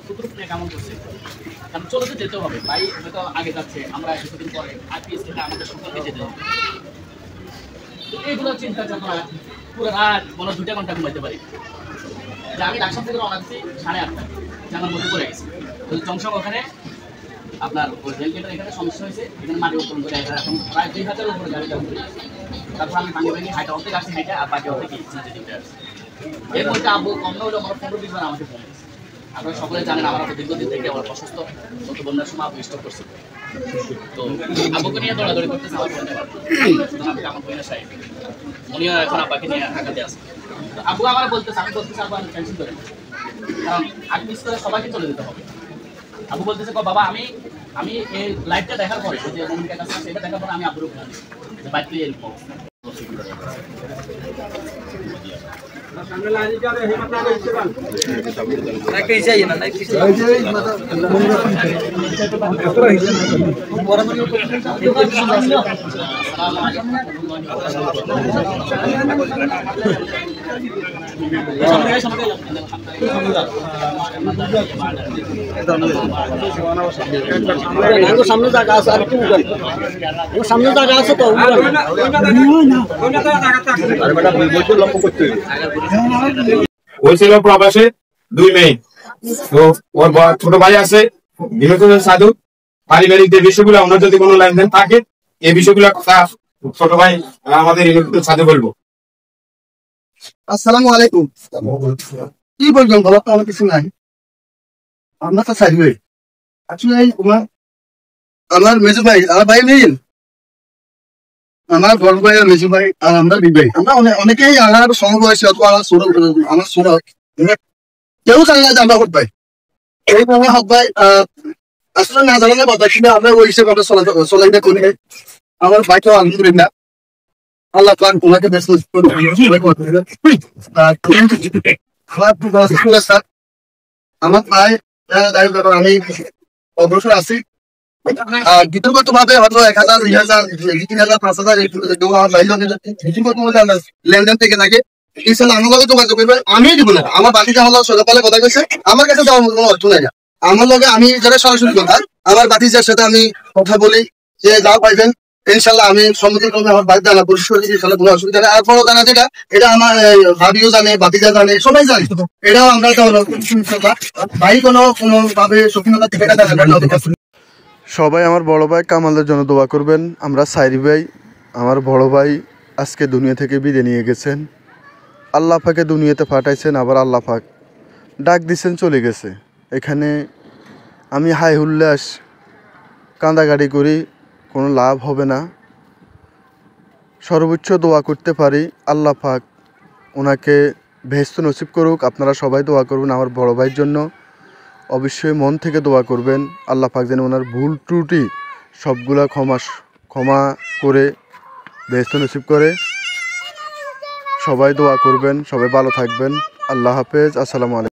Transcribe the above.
কতটুকু কেমন করছে, কারণ চলে তো যেতে হবে, ভাই হয়তো আগে যাচ্ছে, আমরা কিছুদিন পরে আইপিএস থেকে আমাদের সকলকে যেতে হবে। তো এইগুলো চিন্তা চেতনা পুরো রাত মনে 2 ঘন্টা ঘুমাইতে পারি। যে আমি ডাকসাম থেকে রওনা দিচ্ছি 8:30 জানার মধ্যে পড়ে গেছি। তো জংশন ওখানে আপনার ওই রেলগেটের এখানে সমস্যা হয়েছে, এখানে মাটি উত্তোলন করে এখন প্রায় 2000-এর উপরে গাড়ি যাবো। তারপর আমি ভাঙে ভাঙে হাইটা অর্ধেক আসছি, হাইটা আর বাকি অর্ধেক দিতে আসছি। এর মধ্যে আব্বু কম না হলেও আমার 15-20 বার আমাকে ফোন দিয়েছে। আপনারা সকলে জানেন আমার তো দীর্ঘদিন থেকে আমার অসুস্থ, গত বন্যার সময় আব্বু স্টক করছে। তো আব্বুকে নিয়ে দৌড়াদৌড়ি করতেছে আমার ফোনে, আমার বইনা সাহেব উনিও এখন আব্বাকে নিয়ে ঢাকাতে আসে। আব্বু আমার বলতেছে, আমি বলতেছি আব্বু আমি টেনশন করেন, কারণ আগে মিস করে সবাইকে চলে যেতে হবে। আব্বু বলতেছে বাবা আমি এই লাইভটা দেখার পরে যে মমিনকার কাছে আছে, এটা দেখার পরে আমি আব্বুর ওখানে বাইক নিয়ে এরকম সামনে জায়গা আছে, আর সামনে জায়গা আছে তো হয়েছিল প্রবাসে 2 মে। তো ওর ছোট ভাই আছে বিনোদন সাধু, পারিবারিক যে বিষয়গুলো ওনার যদি কোনো লেনদেন থাকে এই বিষয়গুলো কথা ছোট ভাই আমাদের সাধু বলবো। আসসালামু আলাইকুম। কি বলবেন বলো তো, আমার কিছু নাই, আমরা তো চাইবে আসলে আমার মেজু ভাই, আমার ভাই নেই, আমার বড় ভাই আর মেজু ভাই আর আমরা বিবাহ, আমরা অনেকেই আমার সমবয়সী অথবা আমার ছোট কেউ জানে না যে আমরা হক ভাই। এইভাবে হক ভাই আসলে না জানালে কথা, কিন্তু আমরা ওই হিসেবে আমরা চলাইটা করি। আমার ভাইকে আলহামদুলিল্লাহ আল্লাহ পাক ওনাকে ব্যস্ত আমার ভাই আমি অগ্রসর আছি। গীতগত ভাবে হয়তো 1000, 2000, 3000, 5000 লেনদেন থেকে থাকে। আমার যোগাযোগ করবে, আমি দিব না। আমার বাকি যা হলো সকালে কথা কইছে, আমার কাছে যাওয়ার কোনো অর্থ নাই। আমার লগে আমি যারা সরাসরি কথা, আমার বাতিজার সাথে আমি কথা বলি যে যাও পাইবেন ইনশাল্লাহ। আমি সম্মতি ক্রমে আমার বাড়িতে জানা পরিষ্কার ইনশাল্লাহ কোনো অসুবিধা নেই। আর পরও জানা যেটা এটা আমার ভাবিও জানে, বাতিজা জানে, সবাই জানে। এটাও আমরা ভাই কোনো ভাবে সফলতা থেকে সবাই আমার বড় ভাই কামালের জন্য দোয়া করবেন। আমরা সাইরি ভাই, আমার বড় ভাই আজকে দুনিয়া থেকে বিদায় নিয়ে গেছেন। আল্লাহ পাকে দুনিয়াতে পাঠাইছেন, আবার আল্লাহ পাক ডাক দিছেন, চলে গেছে। এখানে আমি হাই হুল্লাস কান্দাকাটি করি, কোনো লাভ হবে না। সর্বোচ্চ দোয়া করতে পারি আল্লাহ পাক ওনাকে বেহেশত নসিব করুক। আপনারা সবাই দোয়া করবেন আমার বড় ভাইয়ের জন্য, অবশ্যই মন থেকে দোয়া করবেন। আল্লাহ পাক যেন ওনার ভুল ত্রুটি সবগুলা ক্ষমা করে বেহেশত নসিব করে। সবাই দোয়া করবেন, সবাই ভালো থাকবেন। আল্লাহ হাফেজ, আসসালামু আলাইকুম।